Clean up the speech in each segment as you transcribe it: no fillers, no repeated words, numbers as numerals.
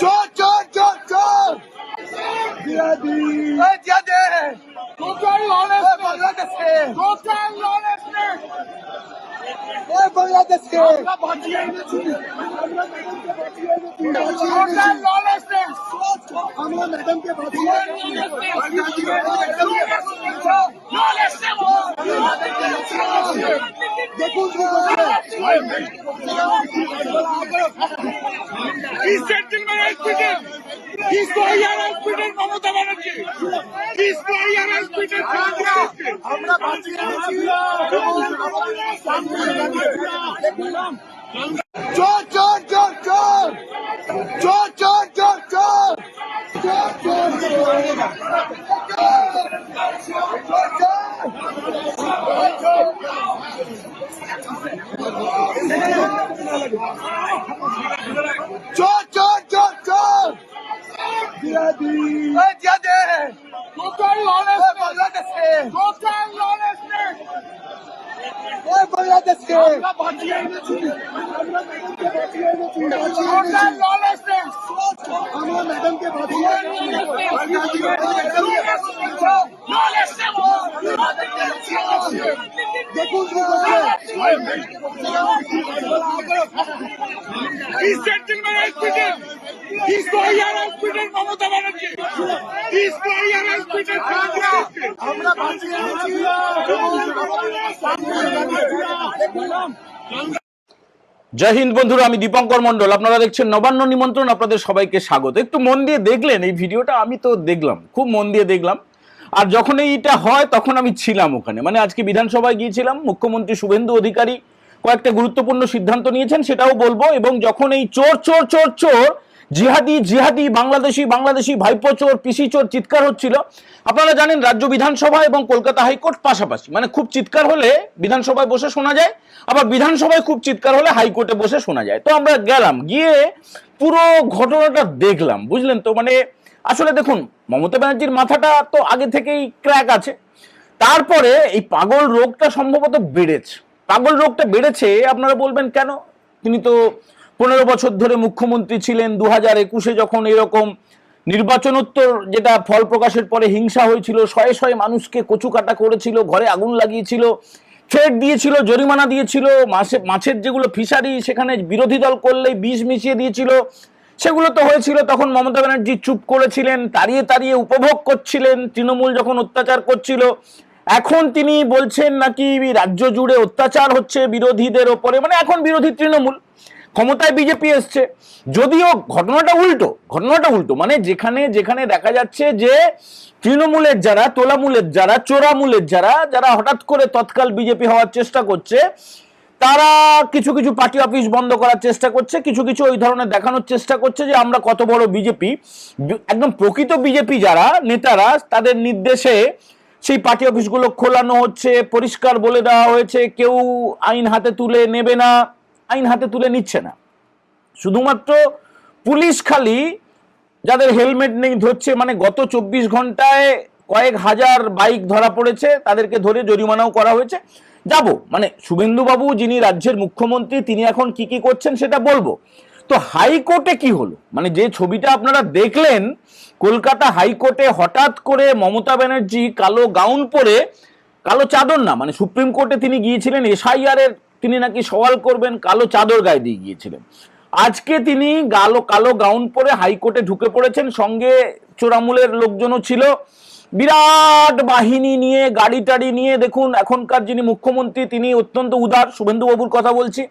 চোর চোর চোর চোর জিহাদি জিহাদি টোটাল বাংলাদেশকে টোটাল বাংলাদেশকে আমরা বাঁচিয়ে এনেছি আমরা ম্যাডামকে বাঁচিয়ে দেখুন আমরা বাঁচিয়ে এনেছি চোর চোর চোর চোর চোর চোর চোর চোর চোর চোর চোর চোর চোর জিহাদি জিহাদি টোটাল বাংলাদেশকে টোটাল বাংলাদেশকে আমরা বাঁচিয়ে এনেছি আমরা ম্যাডামকে বাঁচিয়ে দেখুন আমরা বাঁচিয়ে এনেছি জয় হিন্দ বন্ধুরা, আমি দীপঙ্কর মন্ডল। আপনারা দেখছেন নবান্ন নিমন্ত্রণ। আপনাদের সবাইকে স্বাগত। একটু মন দিয়ে দেখলেন এই ভিডিওটা? আমি তো দেখলাম, খুব মন দিয়ে দেখলাম। আর যখন এইটা হয় তখন আমি ছিলাম ওখানে, মানে আজকে বিধানসভায় গিয়েছিলাম। মুখ্যমন্ত্রী শুভেন্দু অধিকারী কয়েকটা গুরুত্বপূর্ণ সিদ্ধান্ত নিয়েছেন, সেটাও বলবো। এবং যখন এই চোর চোর চোর চোর জিহাদি জিহাদি বাংলাদেশি বাংলাদেশি ভাইপো চোর পিসি চোর চিৎকার হচ্ছিল, আপনারা জানেন রাজ্য বিধানসভা এবং কলকাতা হাইকোর্ট পাশাপাশি, মানে খুব চিৎকার হলে বিধানসভায় বসে শোনা যায়, আবার বিধানসভায় খুব চিৎকার হলে হাইকোর্টে বসে শোনা যায়। তো আমরা গেলাম, গিয়ে পুরো ঘটনাটা দেখলাম, বুঝলেন তো? মানে আসলে দেখুন, মমতা ব্যানার্জির মাথাটা তো আগে থেকেই ক্র্যাক আছে, তারপরে এই পাগল রোগটা সম্ভবত বেড়েছে। পাগল রোগটা বেড়েছে, আপনারা বলবেন কেন? তিনি তো 15 বছর ধরে মুখ্যমন্ত্রী ছিলেন। 2021-এ যখন এরকম নির্বাচনোত্তর যেটা ফল প্রকাশের পরে হিংসা হয়েছিল, শয়ে শয়ে মানুষকে কচু কাটা করেছিল, ঘরে আগুন লাগিয়েছিল, থ্রেট দিয়েছিল, জরিমানা দিয়েছিল, মাছের যেগুলো ফিশারি সেখানে বিরোধী দল করলেই বিষ মিশিয়ে দিয়েছিল, সেগুলো তো হয়েছিল। তখন মমতা ব্যানার্জি চুপ করেছিলেন, তাড়িয়ে তাড়িয়ে উপভোগ করছিলেন তৃণমূল যখন অত্যাচার করছিল। এখন তিনি বলছেন নাকি রাজ্য জুড়ে অত্যাচার হচ্ছে বিরোধীদের ওপরে, মানে এখন বিরোধী তৃণমূল, ক্ষমতায় বিজেপি এসছে। যদিও ঘটনাটা উল্টো, মানে যেখানে যেখানে দেখা যাচ্ছে যে তৃণমূলের যারা, তোলামূলের যারা, চোরামূলের যারা, যারা হঠাৎ করে তৎকাল বিজেপি হওয়ার চেষ্টা করছে, তারা কিছু কিছু পার্টি অফিস বন্ধ করার চেষ্টা করছে, কিছু কিছু ওই ধরনের দেখানোর চেষ্টা করছে যে আমরা কত বড় বিজেপি। একদম প্রকৃত বিজেপি যারা নেতারা, তাদের নির্দেশে সেই পার্টি অফিসগুলো খোলানো হচ্ছে, পরিষ্কার বলে দেওয়া হয়েছে কেউ আইন হাতে তুলে নেবে না, আইন হাতে তুলে নিচ্ছে না। শুধুমাত্র পুলিশ খালি যাদের হেলমেট নেই ধরছে, মানে গত 24 ঘন্টায় কয়েক হাজার বাইক ধরা পড়েছে, তাদেরকে ধরে জরিমানাও করা হয়েছে। মানে শুভেন্দু বাবু যিনি রাজ্যের মুখ্যমন্ত্রী, তিনি এখন কি কি করছেন সেটা বলবো। তো হাইকোর্টে কি হলো, মানে যে ছবিটা আপনারা দেখলেন, কলকাতা হাইকোর্টে হঠাৎ করে মমতা ব্যানার্জি কালো গাউন পরে, কালো চাদর না, মানে সুপ্রিম কোর্টে তিনি গিয়েছিলেন এসআইআর এর, তিনি নাকি সওয়াল করবেন, কালো চাদর গায়ে দিয়ে গিয়েছিলেন। আজকে তিনি কালো গাউন পরে হাইকোর্টে ঢুকে পড়েছেন, সঙ্গে চোরামূলের লোকজনও ছিল, বিরাট বাহিনী নিয়ে, গাড়ি টাড়ি নিয়ে। দেখুন এখনকার যিনি মুখ্যমন্ত্রী তিনি অত্যন্ত উদার, শুভেন্দু বাবুর কথা বলছি।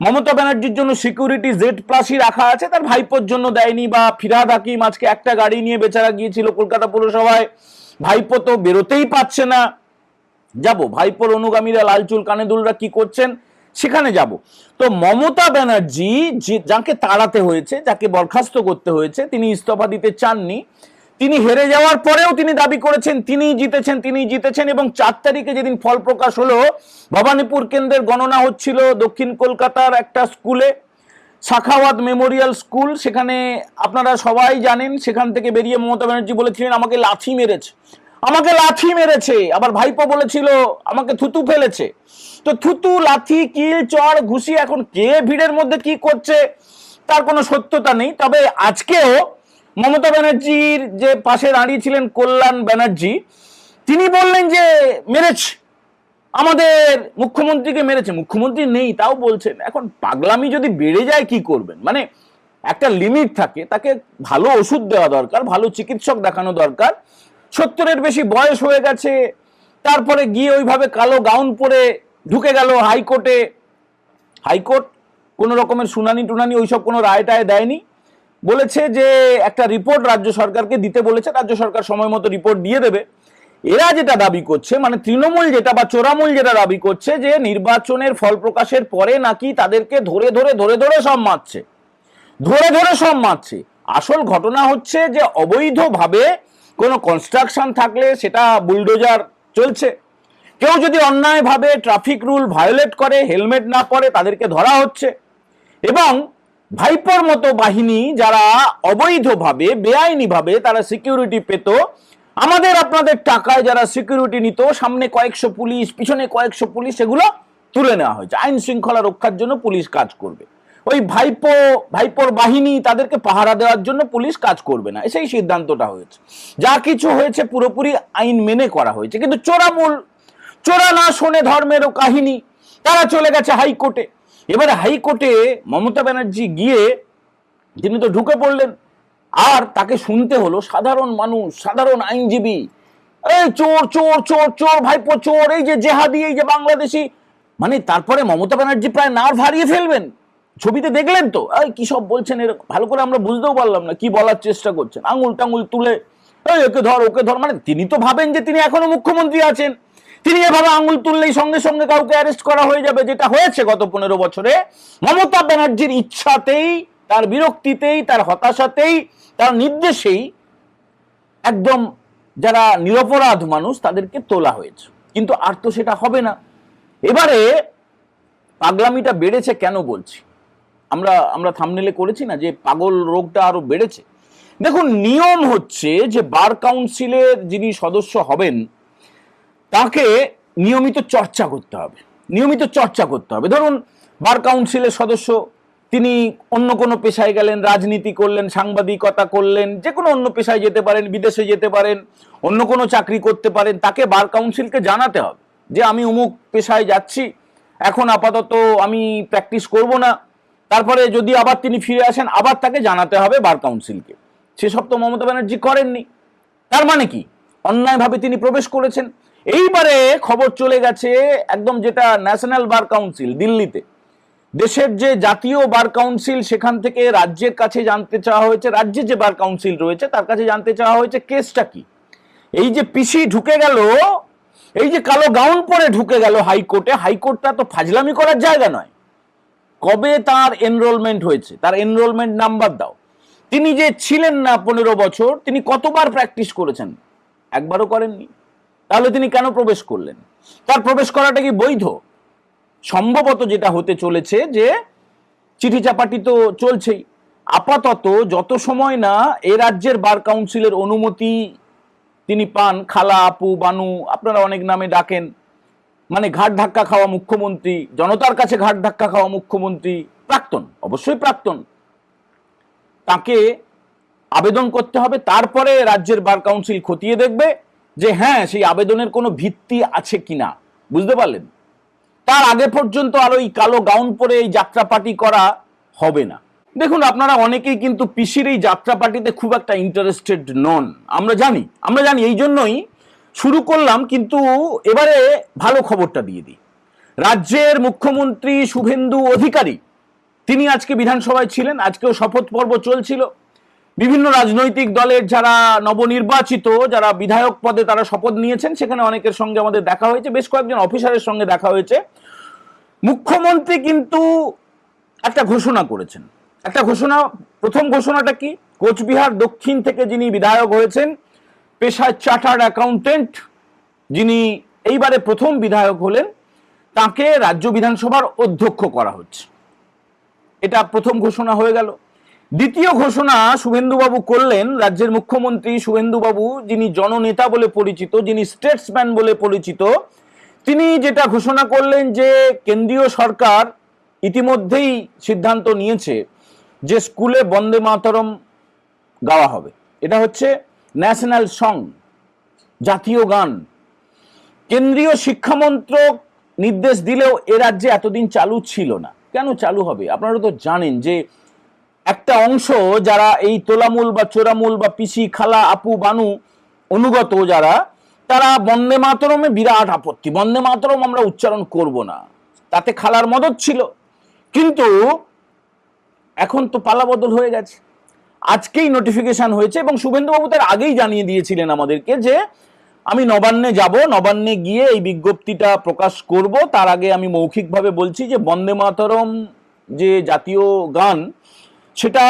মমতা ব্যানার্জির জন্য সিকিউরিটি Z+ই রাখা আছে, তার ভাইপোর জন্য দেয়নি। বা ফিরহাদ হাকিম আজকে একটা গাড়ি নিয়ে বেচারা গিয়েছিল কলকাতা পৌরসভায়, ভাইপো তো বেরোতেই পাচ্ছে না। ভাইপোর অনুগামীরা, লালচুল কানেদুলরা কি করছেন সেখানে যাব। তো মমতা ব্যানার্জি যাকে তাড়াতে হয়েছে, যাকে বরখাস্ত করতে হয়েছে, তিনি ইস্তফা দিতে চাননি। তিনি হেরে যাওয়ার পরেও তিনি দাবি করেছেন তিনিই জিতেছেন। এবং 4 তারিখে যেদিন ফল প্রকাশ হলো, ভবানীপুর কেন্দ্রের গণনা হচ্ছিল দক্ষিণ কলকাতার একটা স্কুলে, সাখাওয়াত মেমোরিয়াল স্কুল, সেখানে আপনারা সবাই জানেন, সেখান থেকে বেরিয়ে মমতা ব্যানার্জি বলেছিলেন আমাকে লাথি মেরেছে। আবার ভাইপো বলেছিল আমাকে থুতু ফেলেছে। তো থুতু, লাথি, কিল, চড়, ঘুষি, এখন কে ভিড়ের মধ্যে কি করছে তার কোনো সত্যতা নেই। তবে আজকেও মমতা ব্যানার্জির যে পাশে দাঁড়িয়েছিলেন কল্যাণ ব্যানার্জি, তিনি বললেন যে মেরেছে, আমাদের মুখ্যমন্ত্রীকে মেরেছে। মুখ্যমন্ত্রী নেই তাও বলছেন। এখন পাগলামি যদি বেড়ে যায় কি করবেন? মানে একটা লিমিট থাকে, তাকে ভালো ওষুধ দেওয়া দরকার, ভালো চিকিৎসক দেখানো দরকার। 70-এর বেশি বয়স হয়ে গেছে, তারপরে গিয়ে ওইভাবে কালো গাউন পরে ঢুকে গেল হাইকোর্টে। হাইকোর্ট কোনো রকমের শুনানি টুনানি ওইসব কোনো রায় টায় দেয়নি, বলেছে যে একটা রিপোর্ট রাজ্য সরকারকে দিতে বলেছে, রাজ্য সরকার সময় মতো রিপোর্ট দিয়ে দেবে। এরা যেটা দাবি করছে, মানে তৃণমূল যেটা বা চোরামূল যেটা দাবি করছে, যে নির্বাচনের ফল প্রকাশের পরে নাকি তাদেরকে ধরে ধরে ধরে ধরে সব মারছে, ধরে ধরে সব মারছে। আসল ঘটনা হচ্ছে যে অবৈধভাবে কোনো কনস্ট্রাকশন থাকলে সেটা বুলডোজার চলছে। কেউ যদি অন্যায়ভাবে ট্রাফিক রুল ভায়োলেট করে, হেলমেট না পরে, তাদেরকে ধরা হচ্ছে। এবং ভাইপোর মতো বাহিনী যারা অবৈধভাবে বেআইনিভাবে তারা সিকিউরিটি পেত, আমাদের আপনাদের টাকায় যারা সিকিউরিটি নিত, সামনে কয়েকশো পুলিশ, পিছনে কয়েকশো পুলিশ, সেগুলো তুলে নেওয়া হয়েছে। আইন শৃঙ্খলা রক্ষার জন্য পুলিশ কাজ করবে, ওই ভাইপোর বাহিনী তাদেরকে পাহারা দেওয়ার জন্য পুলিশ কাজ করবে না, সেই সিদ্ধান্তটা হয়েছে। যা কিছু হয়েছে পুরোপুরি আইন মেনে করা হয়েছে। কিন্তু চোরামূল, চোরা না শোনে ধর্মেরও কাহিনী, তারা চলে গেছে হাইকোর্টে। এবারে হাইকোর্টে মমতা ব্যানার্জি গিয়ে তিনি তো ঢুকে পড়লেন, আর তাকে শুনতে হলো সাধারণ মানুষ, সাধারণ আইনজীবী, এই চোর চোর চোর চোর, ভাইপো চোর, এই যে জেহাদি, এই যে বাংলাদেশি। মানে তারপরে মমতা ব্যানার্জি প্রায় নার্ভ হারিয়ে ফেলবেন। ছবিতে দেখলেন তো এই কি সব বলছেন, এরকম ভালো করে আমরা বুঝতেও পারলাম না কি বলার চেষ্টা করছেন। আঙুল টাঙুল তুলে এই ওকে ধর ওকে ধর, মানে তিনি তো ভাবেন যে তিনি এখনো মুখ্যমন্ত্রী আছেন, তিনি এভাবে আঙুল তুললেই সঙ্গে সঙ্গে কাউকে অ্যারেস্ট করা হয়ে যাবে। যেটা হয়েছে গত 15 বছরে মমতা ব্যানার্জির ইচ্ছাতেই, তার বিরক্তিতেই, তার হতাশাতেই, তার নির্দেশেই একদম যারা নিরপরাধ মানুষ তাদেরকে তোলা হয়েছে। কিন্তু আর তো সেটা হবে না। এবারে পাগলামিটা বেড়েছে কেন বলছি, আমরা থাম্বনেলে করেছি না যে পাগল রোগটা আরো বেড়েছে। দেখুন, নিয়ম হচ্ছে যে বার কাউন্সিলের যিনি সদস্য হবেন তাকে নিয়মিত চর্চা করতে হবে, নিয়মিত চর্চা করতে হবে। ধরুন বার কাউন্সিলের সদস্য, তিনি অন্য কোনো পেশায় গেলেন, রাজনীতি করলেন, সাংবাদিকতা করলেন, যে কোনো অন্য পেশায় যেতে পারেন, বিদেশে যেতে পারেন, অন্য কোনো চাকরি করতে পারেন। তাকে বার কাউন্সিলকে জানাতে হবে যে আমি অমুক পেশায় যাচ্ছি, এখন আপাতত আমি প্র্যাকটিস করব না। তারপরে যদি আবার তিনি ফিরে আসেন, আবার তাকে জানাতে হবে বার কাউন্সিলকে। সেসব তো মমতা ব্যানার্জি করেননি। তার মানে কি, অন্যায়ভাবে তিনি প্রবেশ করেছেন। এইবারে খবর চলে গেছে একদম, যেটা ন্যাশনাল বার কাউন্সিল দিল্লিতে, দেশের যে জাতীয় বার কাউন্সিল, সেখান থেকে রাজ্যের কাছে জানতে চাওয়া হয়েছে, রাজ্যের যে বার কাউন্সিল রয়েছে তার কাছে জানতে চাওয়া হয়েছে কেসটা কি। এই যে পিসি ঢুকে গেল, এই যে কালো গাউন পরে ঢুকে গেল হাইকোর্টে, হাইকোর্টটা তো ফাজলামি করার জায়গা নয়। কবে তার এনরোলমেন্ট হয়েছে, তার এনরোলমেন্ট নাম্বার দাও। তিনি যে ছিলেন না 15 বছর, তিনি কতবার প্র্যাকটিস করেছেন? একবারও করেননি। তাহলে তিনি কেন প্রবেশ করলেন? তার প্রবেশ করাটা কি বৈধ? সম্ভবত যেটা হতে চলেছে যে চিঠি চাপাটি তো চলছেই। আপাতত যত সময় না এ রাজ্যের বার কাউন্সিলের অনুমতি তিনি পান, খালা, আপু, বানু, আপনারা অনেক নামে ডাকেন, মানে ঘাট ধাক্কা খাওয়া মুখ্যমন্ত্রী, জনতার কাছে ঘাট ধাক্কা খাওয়া মুখ্যমন্ত্রী, প্রাক্তন, অবশ্যই প্রাক্তন, তাকে আবেদন করতে হবে। তারপরে রাজ্যের বার কাউন্সিল খতিয়ে দেখবে যে হ্যাঁ সেই আবেদনের কোনো ভিত্তি আছে কিনা। বুঝতে পারলেন? তার আগে পর্যন্ত আর ওই কালো গাউন পরে এই যাত্রা পার্টি করা হবে না। দেখুন, আপনারা অনেকেই কিন্তু পিসির এই যাত্রা পার্টিতে খুব একটা ইন্টারেস্টেড নন, আমরা জানি, এই জন্যই শুরু করলাম। কিন্তু এবারে ভালো খবরটা দিয়ে দিই। রাজ্যের মুখ্যমন্ত্রী শুভেন্দু অধিকারী, তিনি আজকে বিধানসভায় ছিলেন, আজকেও শপথ পর্ব চলছিল। বিভিন্ন রাজনৈতিক দলের যারা নবনির্বাচিত, যারা বিধায়ক পদে তারা শপথ নিয়েছেন, সেখানে অনেকের সঙ্গে আমাদের দেখা হয়েছে, বেশ কয়েকজন অফিসারের সঙ্গে দেখা হয়েছে। মুখ্যমন্ত্রী কিন্তু একটা ঘোষণা করেছেন, একটা ঘোষণা। প্রথম ঘোষণাটা কি? কোচবিহার দক্ষিণ থেকে যিনি বিধায়ক হয়েছেন, পেশায় চার্টার্ড অ্যাকাউন্টেন্ট, যিনি এইবারে প্রথম বিধায়ক হলেন, তাকে রাজ্য বিধানসভার অধ্যক্ষ করা হচ্ছে। এটা প্রথম ঘোষণা হয়ে গেল। দ্বিতীয় ঘোষণা শুভেন্দুবাবু করলেন, রাজ্যের মুখ্যমন্ত্রী শুভেন্দুবাবু, যিনি জননেতা বলে পরিচিত, যিনি স্টেটসম্যান বলে পরিচিত, তিনি যেটা ঘোষণা করলেন যে কেন্দ্রীয় সরকার ইতিমধ্যেই সিদ্ধান্ত নিয়েছে যে স্কুলে বন্দে মাতরম গাওয়া হবে, এটা হচ্ছে ন্যাশনাল সং, জাতীয় গান। কেন্দ্রীয় শিক্ষামন্ত্রক নির্দেশ দিলেও এ রাজ্যে এতদিন চালু ছিল না। কেন চালু হবে? আপনারা তো জানেন যে একটা অংশ যারা এই তোলামূল বা চোরামূল বা পিসি খালা আপু বানু অনুগত যারা, তারা বন্দে মাতরমে বিরাট আপত্তি, বন্দে মাতরম আমরা উচ্চারণ করব না, তাতে খালার মদত ছিল। কিন্তু এখন তো পালাবদল হয়ে গেছে, আজকেই নোটিফিকেশন হয়েছে এবং শুভেন্দুবাবু তার আগেই জানিয়ে দিয়েছিলেন আমাদেরকে যে আমি নবান্নে যাব, নবান্নে গিয়ে এই বিজ্ঞপ্তিটা প্রকাশ করব। তার আগে আমি মৌখিকভাবে বলছি যে বন্দে মাতরম যে জাতীয় গান, সেটা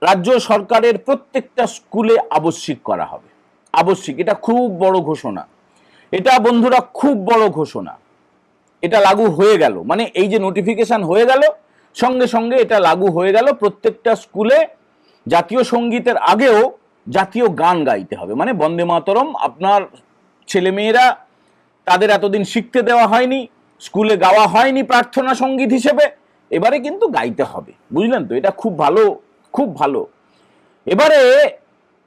রাজ্য সরকারের প্রত্যেকটা স্কুলে আবশ্যিক করা হবে, আবশ্যিক। এটা খুব বড় ঘোষণা, এটা বন্ধুরা খুব বড় ঘোষণা। এটা লাগু হয়ে গেল, মানে এই যে নোটিফিকেশন হয়ে গেল, সঙ্গে সঙ্গে এটা লাগু হয়ে গেল। প্রত্যেকটা স্কুলে জাতীয় সঙ্গীতের আগেও জাতীয় গান গাইতে হবে, মানে বন্দে মাতরম। আপনার ছেলেমেয়েরা, তাদের এতদিন শিখতে দেওয়া হয়নি, স্কুলে গাওয়া হয়নি প্রার্থনা সঙ্গীত হিসেবে, এবারে কিন্তু গাইতে হবে, বুঝলেন তো? এটা খুব ভালো, খুব ভালো। এবারে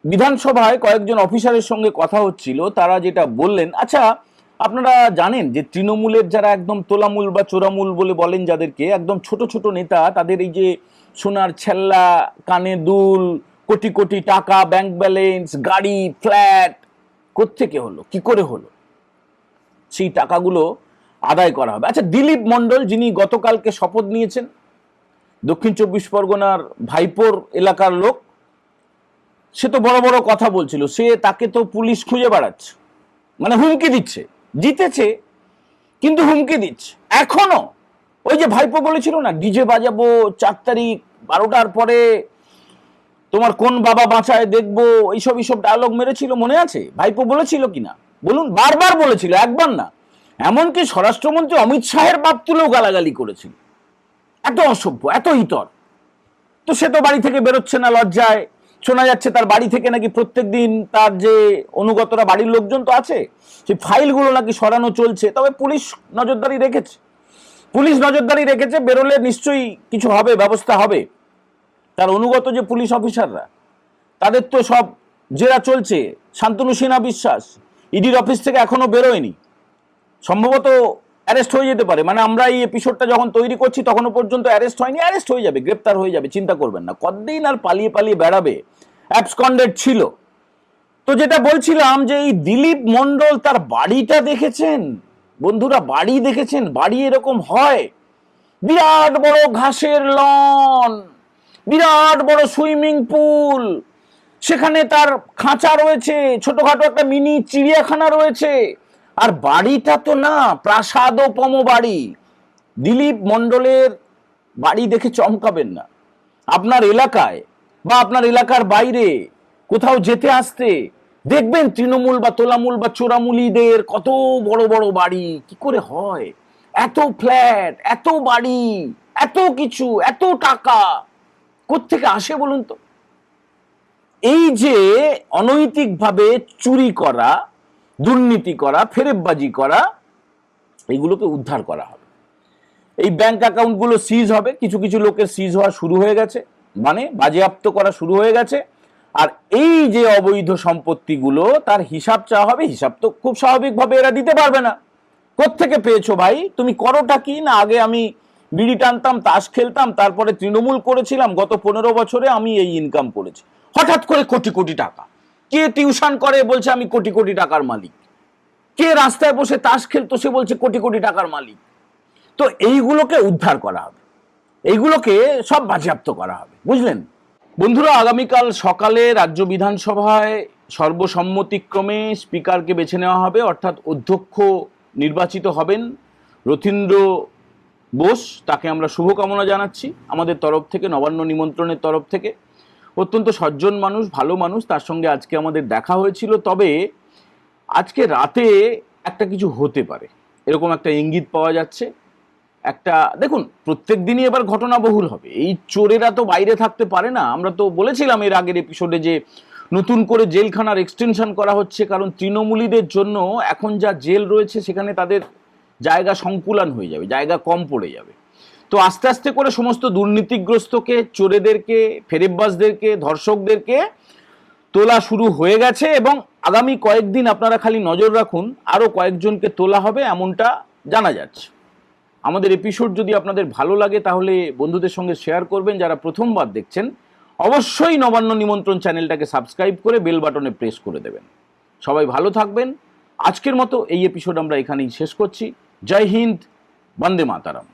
বিধানসভায় কয়েকজন অফিসারের সঙ্গে কথা হচ্ছিল, তারা যেটা বললেন, আচ্ছা আপনারা জানেন যে তৃণমূলের যারা একদম তোলামূল বা চোরামূল বলে বলেন যাদেরকে, একদম ছোট ছোট নেতা, তাদের এই যে সোনার ছেল্লা, কানে দুল, কোটি কোটি টাকা, ব্যাংক ব্যালেন্স, গাড়ি, ফ্ল্যাট, কোত্থেকে হলো, কি করে হলো, সেই টাকাগুলো আদায় করা হবে। আচ্ছা, দিলীপ মণ্ডল যিনি গতকালকে শপথ নিয়েছেন, দক্ষিণ 24 পরগনার ভাইপোর এলাকার লোক, সে তো বড় বড় কথা বলছিল, তাকে তো পুলিশ খুঁজে বেড়াচ্ছে, মানে হুমকি দিচ্ছে। জিতেছে কিন্তু হুমকি দিচ্ছে এখনো। ওই যে ভাইপো বলেছিল না, ডিজে বাজাবো 4 তারিখ 12টার পরে, তোমার কোন বাবা বাঁচায় দেখবো, এইসব ডায়লগ মেরেছিল, মনে আছে? ভাইপো বলেছিল কিনা বলুন? বারবার বলেছিল, একবার না। এমনকি স্বরাষ্ট্রমন্ত্রী অমিত শাহের বাপ তুলেও গালাগালি করেছিল, এত অসভ্য, এত ইতর। তো সে তো বাড়ি থেকে বেরোচ্ছে না লজ্জায়। শোনা যাচ্ছে তার বাড়ি থেকে নাকি প্রত্যেকদিন তার যে অনুগতরা, বাড়ির লোকজন তো আছে, সেই ফাইলগুলো নাকি সরানো চলছে। তবে পুলিশ নজরদারি রেখেছে, পুলিশ নজরদারি রেখেছে, বেরোলে নিশ্চয়ই কিছু হবে, ব্যবস্থা হবে। তার অনুগত যে পুলিশ অফিসাররা, তাদের তো সব জেরা চলছে। শান্তনু সিনহা বিশ্বাস ইডির অফিস থেকে এখনো বেরোয়নি, সম্ভবত অ্যারেস্ট হয়ে যেতে পারে। মানে আমরা এই এপিসোডটা যখন তৈরি করছি তখনও পর্যন্ত অ্যারেস্ট হয়নি, অ্যারেস্ট হয়ে যাবে, গ্রেপ্তার হয়ে যাবে, চিন্তা করবেন না। কতদিন আর পালিয়ে পালিয়ে বেড়াবে, অ্যাবসকন্ডেড ছিল। তো যেটা বলছিলাম যে এই দিলীপ মণ্ডল, তার বাড়িটা দেখেছেন বন্ধুরা? বাড়ি দেখেছেন? বাড়ি এরকম হয়, বিরাট বড় ঘাসের লন, বিরাট বড় সুইমিং পুল, সেখানে তার খাঁচা রয়েছে, ছোটখাটো একটা মিনি চিড়িয়াখানা রয়েছে। আর বাড়িটা তো না প্রাসাদোপম বাড়ি। দিলীপ মণ্ডলের বাড়ি দেখে চমকাবেন না। আপনার এলাকায় বা আপনার এলাকার বাইরে কোথাও যেতে আসতে দেখবেন তৃণমূল বা তোলামূল বা চোরামূলীদের কত বড় বড় বাড়ি। কি করে হয়? এত ফ্ল্যাট, এত বাড়ি, এত কিছু, এত টাকা কোত্থেকে আসে বলুন তো? এই যে অনৈতিকভাবে চুরি করা, দুর্নীতি করা, ফেরেববাজি করা, এইগুলোকে উদ্ধার করা হবে। এই ব্যাংক অ্যাকাউন্টগুলো সিজ হবে, কিছু কিছু লোকের সিজ হওয়া শুরু হয়ে গেছে, মানে বাজেয়াপ্ত করা শুরু হয়ে গেছে। আর এই যে অবৈধ সম্পত্তিগুলো, তার হিসাব চাওয়া হবে। হিসাব তো খুব স্বাভাবিকভাবে এরা দিতে পারবে না। কোত্থেকে পেয়েছো ভাই, তুমি করোটা কি? না আগে আমি বিড়ি টানতাম, তাস খেলতাম, তারপরে তৃণমূল করেছিলাম, গত 15 বছরে আমি এই ইনকাম করেছি। হঠাৎ করে কোটি কোটি টাকা। কে টিউশন করে বলছে আমি কোটি কোটি টাকার মালিক, কে রাস্তায় বসে তাস খেলতো সে বলছে কোটি কোটি টাকার মালিক। তো এইগুলোকে উদ্ধার করা হবে, এইগুলোকে সব বাজেয়াপ্ত করা হবে, বুঝলেন বন্ধুরা? আগামীকাল সকালে রাজ্য বিধানসভায় সর্বসম্মতিক্রমে স্পিকারকে বেছে নেওয়া হবে, অর্থাৎ অধ্যক্ষ নির্বাচিত হবেন রথীন্দ্র বোস। তাকে আমরা শুভকামনা জানাচ্ছি আমাদের তরফ থেকে, নবান্ন নিমন্ত্রণের তরফ থেকে। অত্যন্ত সজ্জন মানুষ, ভালো মানুষ। তার সঙ্গে আজকে আমাদের দেখা হয়েছিল। তবে আজকে রাতে একটা কিছু হতে পারে, এরকম একটা ইঙ্গিত পাওয়া যাচ্ছে। একটা দেখুন, প্রত্যেক দিনই এবার ঘটনাবহুল হবে। এই চোরেরা তো বাইরে থাকতে পারে না। আমরা তো বলেছিলাম এর আগের এপিসোডে যে নতুন করে জেলখানার এক্সটেনশন করা হচ্ছে, কারণ তৃণমূলীদের জন্য এখন যা জেল রয়েছে সেখানে তাদের জায়গা সংকুলান হয়ে যাবে, জায়গা কম পড়ে যাবে। তো আস্তে আস্তে করে সমস্ত দুর্নীতিগ্রস্তকে, চোরেদেরকে, ফেরেববাজদেরকে, ধর্ষকদেরকে তোলা শুরু হয়ে গেছে এবং আগামী কয়েকদিন আপনারা খালি নজর রাখুন, আরও কয়েকজনকে তোলা হবে এমনটা জানা যাচ্ছে। আমাদের এপিসোড যদি আপনাদের ভালো লাগে তাহলে বন্ধুদের সঙ্গে শেয়ার করবেন। যারা প্রথমবার দেখছেন অবশ্যই নবান্ন নিমন্ত্রণ চ্যানেলটাকে সাবস্ক্রাইব করে বেল বাটনে প্রেস করে দেবেন। সবাই ভালো থাকবেন। আজকের মতো এই এপিসোড আমরা এখানেই শেষ করছি। জয় হিন্দ, বন্দে মাতারাম।